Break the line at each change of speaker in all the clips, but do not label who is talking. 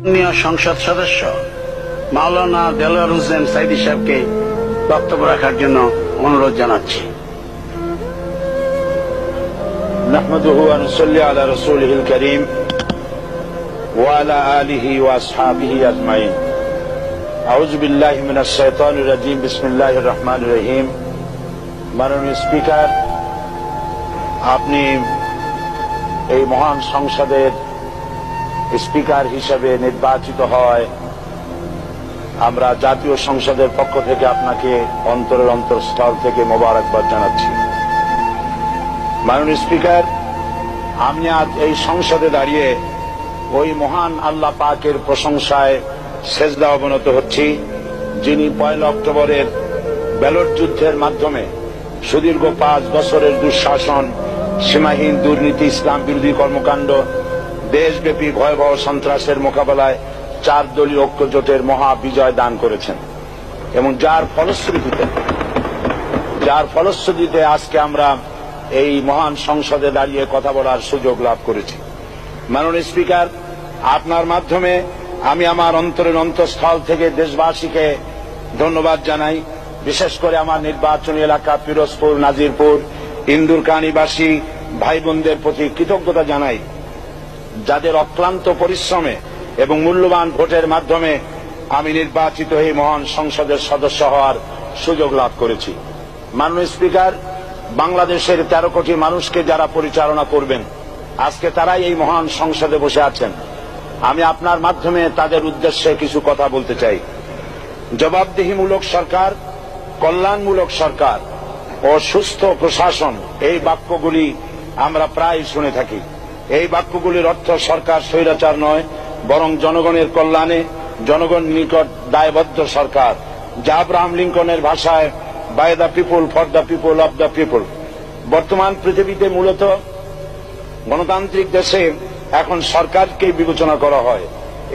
মাননীয় সংসদ সদস্য মাওলানা দেলোয়ার হোসেন সাইদি সাহেবকে বক্তব্য রাখার জন্য অনুরোধ জানাচ্ছি।
নাহমাদুহু ওয়া নুসাল্লি আলা রাসূলিহিল কারীম ওয়া আলা আলিহি ওয়া আসহাবিহি আজমাইন। আউযু বিল্লাহি মিনাশ শাইতানির রাজীম। বিসমিল্লাহির রহমানির রহিম। মাননীয় স্পিকার, আপনি এই মহান সংসদের স্পিকার হিসেবে নির্বাচিত হয় আমরা জাতীয় সংসদের পক্ষ থেকে আপনাকে অন্তরের অন্তঃস্থল থেকে মোবারকবাদ জানাচ্ছি। মাননীয় স্পিকার, আমি আজ এই সংসদে দাঁড়িয়ে ওই মহান আল্লাহ পাকের প্রশংসায় সেজদা অবনত হচ্ছি, যিনি 1 অক্টোবরের ব্যালট যুদ্ধের মাধ্যমে সুদীর্ঘ 5 বছরের দুঃশাসন, সীমাহীন দুর্নীতি, ইসলাম বিরোধী কর্মকাণ্ড, দেশব্যাপী ভয়াবহ সন্ত্রাসের মোকাবেলায় 4 দলীয় ঐক্য জোটের মহা বিজয় দান করেছেন এবং যার ফলশ্রুতিতে আজকে আমরা এই মহান সংসদে দাঁড়িয়ে কথা বলার সুযোগ লাভ করেছি। মাননীয় স্পিকার, আপনার মাধ্যমে আমি আমার অন্তরের অন্তঃস্থল থেকে দেশবাসীকে ধন্যবাদ জানাই। বিশেষ করে আমার নির্বাচনী এলাকা পিরোজপুর, নাজিরপুর, ইন্দুরকানীবাসী ভাই বোনদের প্রতি কৃতজ্ঞতা জানাই, যাদের অক্লান্ত পরিশ্রমে এবং মূল্যবান ভোটের মাধ্যমে আমি নির্বাচিত এই মহান সংসদের সদস্য হওয়ার সুযোগ লাভ করেছি। মাননীয় স্পিকার, বাংলাদেশের 13 কোটি মানুষকে যারা পরিচালনা করবেন, আজকে তারাই এই মহান সংসদে বসে আছেন। আমি আপনার মাধ্যমে তাদের উদ্দেশ্যে কিছু কথা বলতে চাই। জবাবদিহিমূলক সরকার, কল্যাণমূলক সরকার ও সুস্থ প্রশাসন, এই বাক্যগুলি আমরা প্রায় শুনে থাকি। এই বাক্যগুলির অর্থ সরকার স্বৈরাচার নয়, বরং জনগণের কল্যাণে জনগণ নিকট দায়বদ্ধ সরকার, যা আব্রাহাম লিঙ্কনের ভাষায় by the people, for the people, of the people. বর্তমান পৃথিবীতে মূলত গণতান্ত্রিক দেশে এখন সরকারকে বিবেচনা করা হয়।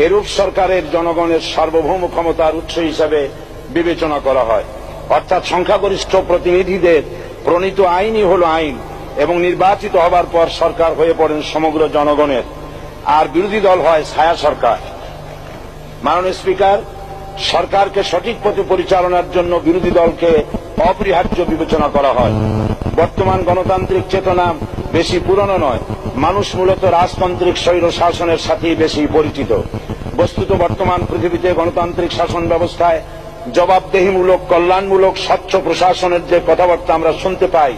এরূপ সরকারের জনগণের সার্বভৌম ক্ষমতার উৎস হিসেবে বিবেচনা করা হয়, অর্থাৎ সংখ্যাগরিষ্ঠ প্রতিনিধিদের প্রণীত আইনই হল আইন এবং নির্বাচিত হবার পর সরকার হয়ে পড়েন সমগ্র জনগণের, আর বিরোধী দল হয় ছায়া সরকার। মাননীয় স্পিকার, সরকারকে সঠিক পথে পরিচালনার জন্য বিরোধী দলকে অপরিহার্য বিবেচনা করা হয়। বর্তমান গণতান্ত্রিক চেতনা বেশি পুরনো নয়, মানুষ মূলত রাজতান্ত্রিক স্বৈর শাসনের সাথেই বেশি পরিচিত। বস্তুত বর্তমান পৃথিবীতে গণতান্ত্রিক শাসন ব্যবস্থায় জবাবদিহিমূলক, কল্যাণমূলক, স্বচ্ছ প্রশাসনের যে কথাবার্তা আমরা শুনতে পাই,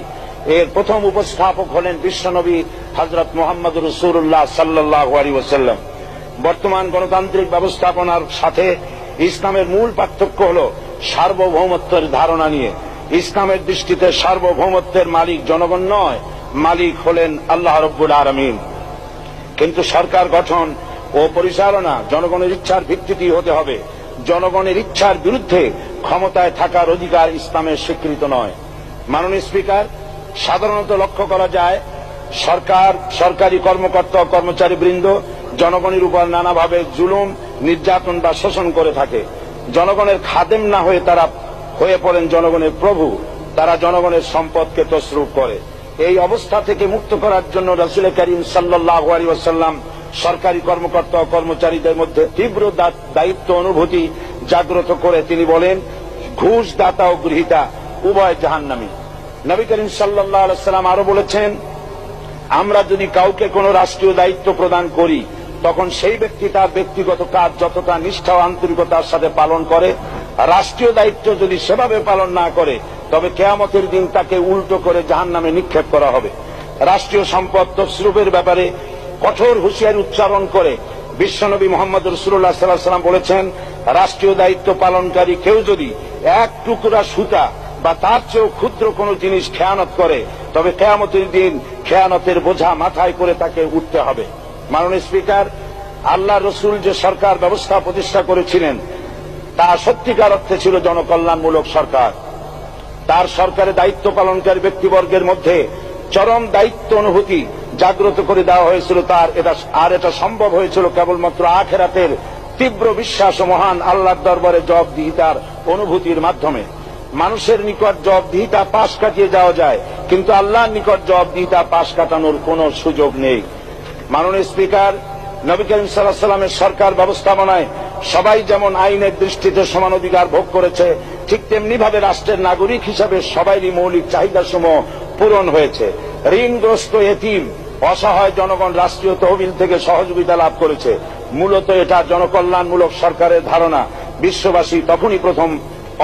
এর প্রথম উপস্থাপক হলেন বিশ্বনবী হযরত মুহাম্মদ রাসূলুল্লাহ সাল্লাল্লাহু আলাইহি ওয়াসাল্লাম। বর্তমান গণতান্ত্রিক ব্যবস্থাপনার সাথে ইসলামের মূল পার্থক্য হল সার্বভৌমত্বের ধারণা নিয়ে। ইসলামের দৃষ্টিতে সার্বভৌমত্বের মালিক জনগণ নয়, মালিক হলেন আল্লাহ রাব্বুল আলামিন। কিন্তু সরকার গঠন ও পরিচালনা জনগণের ইচ্ছার ভিত্তিতেই হতে হবে। জনগণের ইচ্ছার বিরুদ্ধে ক্ষমতায় থাকার অধিকার ইসলামের স্বীকৃত নয়। মাননীয় স্পিকার, সাধারণত লক্ষ্য করা যায় সরকার, সরকারি কর্মকর্তা, কর্মচারী বৃন্দ জনগণের উপর নানাভাবে জুলুম, নির্যাতন বা শোষণ করে থাকে। জনগণের খাদেম না হয়ে তারা হয়ে পড়েন জনগণের প্রভু। তারা জনগণের সম্পদকে তসরুপ করে। এই অবস্থা থেকে মুক্ত করার জন্য রাসূল করিম সাল্লাল্লাহু আলাইহি ওয়াসাল্লাম সরকারি কর্মকর্তা ও কর্মচারীদের মধ্যে তীব্র দায়িত্ব অনুভূতি জাগ্রত করে তিনি বলেন, ঘুষ দাতা ও গৃহীতা উভয় জাহান্নামী। নবী করিম সাল্লাল্লাহু আলাইহি ওয়াসাল্লাম আরো বলেছেন, আমরা যদি কাউকে কোনো রাষ্ট্রীয় দায়িত্ব প্রদান করি, তখন সেই ব্যক্তি তার ব্যক্তিগত কাজ যতটা নিষ্ঠা ও আন্তরিকতার সাথে পালন করে, রাষ্ট্রীয় দায়িত্ব যদি সেভাবে পালন না করে, তবে কিয়ামতের দিন তাকে উল্টো করে জাহান্নামে নিক্ষেপ করা হবে। রাষ্ট্রীয় সম্পদ তসরুপের ব্যাপারে কঠোর হুঁশিয়ারি উচ্চারণ করে বিশ্বনবী মুহাম্মদ রাসূলুল্লাহ সাল্লাল্লাহু আলাইহি ওয়াসাল্লাম বলেছেন, রাষ্ট্রীয় দায়িত্ব পালনকারী কেউ যদি 1 টুকরা সুতা বা তার চেয়েও ক্ষুদ্র কোনো জিনিস খেয়ানত করে, তবে কিয়ামতের দিন খেয়ানতের বোঝা মাথায় করে তাকে উঠতে হবে। মাননীয় স্পিকার, আল্লাহ রসুল যে সরকার ব্যবস্থা প্রতিষ্ঠা করেছিলেন, তা সত্যিকার অর্থে ছিল জনকল্যাণমূলক সরকার। তার সরকারে দায়িত্ব পালনকারী ব্যক্তিবর্গের মধ্যে চরম দায়িত্ব অনুভূতি জাগ্রত করে দেওয়া হয়েছিল। এটা সম্ভব হয়েছিল কেবলমাত্র আখিরাতের তীব্র বিশ্বাস ও মহান আল্লাহর দরবারে জবাবদিহিতার অনুভূতির মাধ্যমে। মানুষের নিকট জবাবদিহিতা পাশ কাটিয়ে যাওয়া যায়, কিন্তু আল্লাহর নিকট জবাবদিহিতা পাশ কাটানোর কোনো সুযোগ নেই। মাননীয় স্পিকার, নবী করিম সাল্লাল্লাহু আলাইহি ওয়াসাল্লামের সরকার ব্যবস্থাপনায় সবাই যেমন আইনের দৃষ্টিতে সমান অধিকার ভোগ করেছে, ঠিক তেমনি ভাবে রাষ্ট্রের নাগরিক হিসাবে সবারই মৌলিক চাহিদাসমূহ পূরণ হয়েছে। ঋণগ্রস্ত এতিম অসহায় জনগণ রাষ্ট্রীয় তহবিল থেকে সহযোগিতা লাভ করেছে। মূলত এটা জনকল্যাণমূলক সরকারের ধারণা বিশ্ববাসী তখনই প্রথম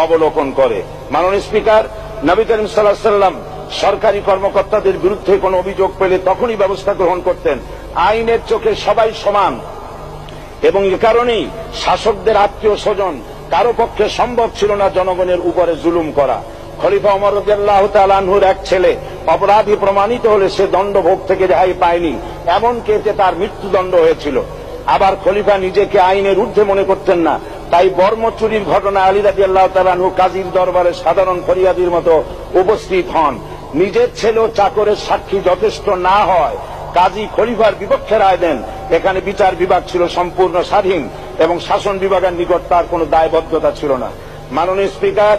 অবলোকন করে। মাননীয় স্পিকার, নবী করিম সাল্লাল্লাহু আলাইহি ওয়াসাল্লাম সরকারি কর্মকর্তাদের বিরুদ্ধে কোনো অভিযোগ পেলে তখনই ব্যবস্থা গ্রহণ করতেন। আইনের চোখে সবাই সমান এবং এ কারণেই শাসকদের আত্মীয় স্বজন কারো পক্ষে সম্ভব ছিল না জনগণের উপরে জুলুম করা। খলিফা ওমর রাদিয়াল্লাহু তাআলা আনহুর এক ছেলে অপরাধী প্রমাণিত হলে সে দণ্ডভোগ থেকে রেহাই পায়নি, এমনকি এতে তার মৃত্যুদণ্ড হয়েছিল। আবার খলিফা নিজেকে আইনের ঊর্ধ্বে মনে করতেন না, তাই বর্ম চুরির ঘটনা আলী রাদিয়াল্লাহু তাআলা আনহু কাজীর দরবারে সাধারণ ফরিয়াদির মতো উপস্থিত হন। নিজের ছেলে ও চাকরের সাক্ষী যথেষ্ট না হয় কাজী খলিফার বিপক্ষে রায় দেন। এখানে বিচার বিভাগ ছিল সম্পূর্ণ স্বাধীন এবং শাসন বিভাগের নিকট তার কোনো দায়বদ্ধতা ছিল না। মাননীয় স্পিকার,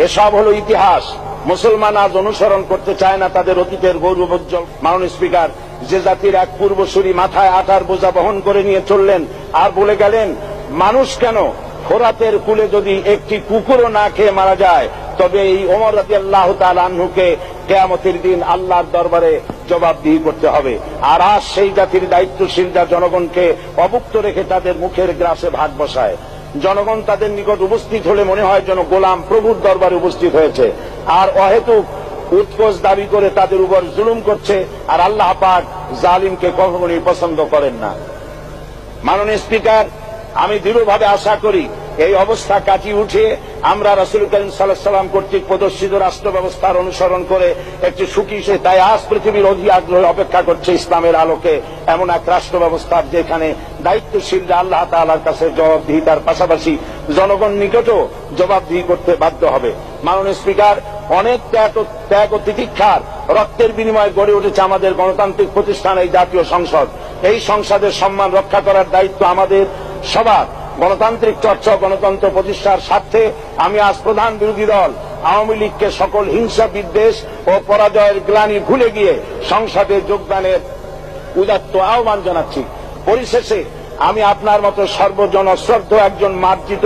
এসব হলো ইতিহাস। মুসলমান আজ অনুসরণ করতে চায় না তাদের অতীতের গৌরবোজ্জ্বল। মাননীয় স্পিকার, যে জাতির এক পূর্বসূরি মাথায় আটার বোঝা বহন করে নিয়ে চললেন আর বলে গেলেন, মানুষ কেন, ফোরাতের কূলে যদি একটি কুকুরও না খেয়ে মারা যায় তবে এই ওমর রাদিয়াল্লাহু তাআলা আনহুকে কিয়ামতের দিন আল্লাহর দরবারে জবাবদিহি করতে হবে। আর আজ সেই জাতির দায়িত্বশীল যা জনগণকে অভুক্ত রেখে তাদের মুখের গ্রাসে ভাগ বসায়। জনগণ তাদের নিকট উপস্থিত হলে মনে হয় যেন গোলাম প্রভুর দরবারে উপস্থিত হয়েছে, আর অহেতুক উৎকোচ দাবি করে তাদের উপর জুলুম করছে। আর আল্লাহ পাক জালিমকে কখনোই পছন্দ করেন না। মাননীয় স্পিকার, আমি দৃঢ়ভাবে আশা করি এই অবস্থা কাটিয়ে উঠিয়ে আমরা রাসূল করিম সাল্লাল্লাহু আলাইহি ওয়াসাল্লাম কর্তৃক প্রদর্শিত রাষ্ট্র ব্যবস্থার অনুসরণ করে একটি সুখী সে তাই আজ পৃথিবীর অধি আগ্রহে অপেক্ষা করছে ইসলামের আলোকে এমন এক রাষ্ট্র ব্যবস্থার যেখানে দায়িত্বশীলরা আল্লাহ তাআলার কাছে জবাবদিহিতার পাশাপাশি জনগণ নিকটও জবাবদিহি করতে বাধ্য হবে। মাননীয় স্পিকার, অনেক ত্যাগ ও তিতিক্ষার রক্তের বিনিময়ে গড়ে উঠেছে আমাদের গণতান্ত্রিক প্রতিষ্ঠান এই জাতীয় সংসদ। এই সংসদের সম্মান রক্ষা করার দায়িত্ব আমাদের সবার। গণতান্ত্রিক চর্চা গণতন্ত্র প্রতিষ্ঠার স্বার্থে আমি আজ প্রধান বিরোধী দল আওয়ামী লীগকে সকল হিংসা বিদ্বেষ ও পরাজয়ের গ্লানি ভুলে গিয়ে সংসদে যোগদানের উদাত্ত আহ্বান জানাচ্ছি। পরিশেষে আমি আপনার মতো সর্বজনশ্রদ্ধ একজন মার্জিত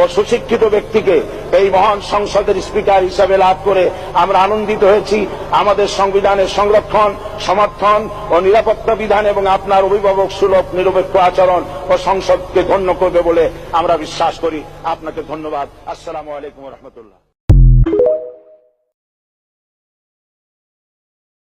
ও সুশিক্ষিত ব্যক্তিকে এই মহান সংসদের স্পিকার হিসাবে লাভ করে আমরা আনন্দিত হয়েছি। আমাদের সংবিধানের সংরক্ষণ, সমর্থন ও নিরাপত্তা বিধান এবং আপনার অভিভাবক সুলভ নিরপেক্ষ আচরণ ও সংসদকে ধন্য করবে বলে আমরা বিশ্বাস করি। আপনাকে ধন্যবাদ। আসসালামু আলাইকুম ওয়া রাহমাতুল্লাহ।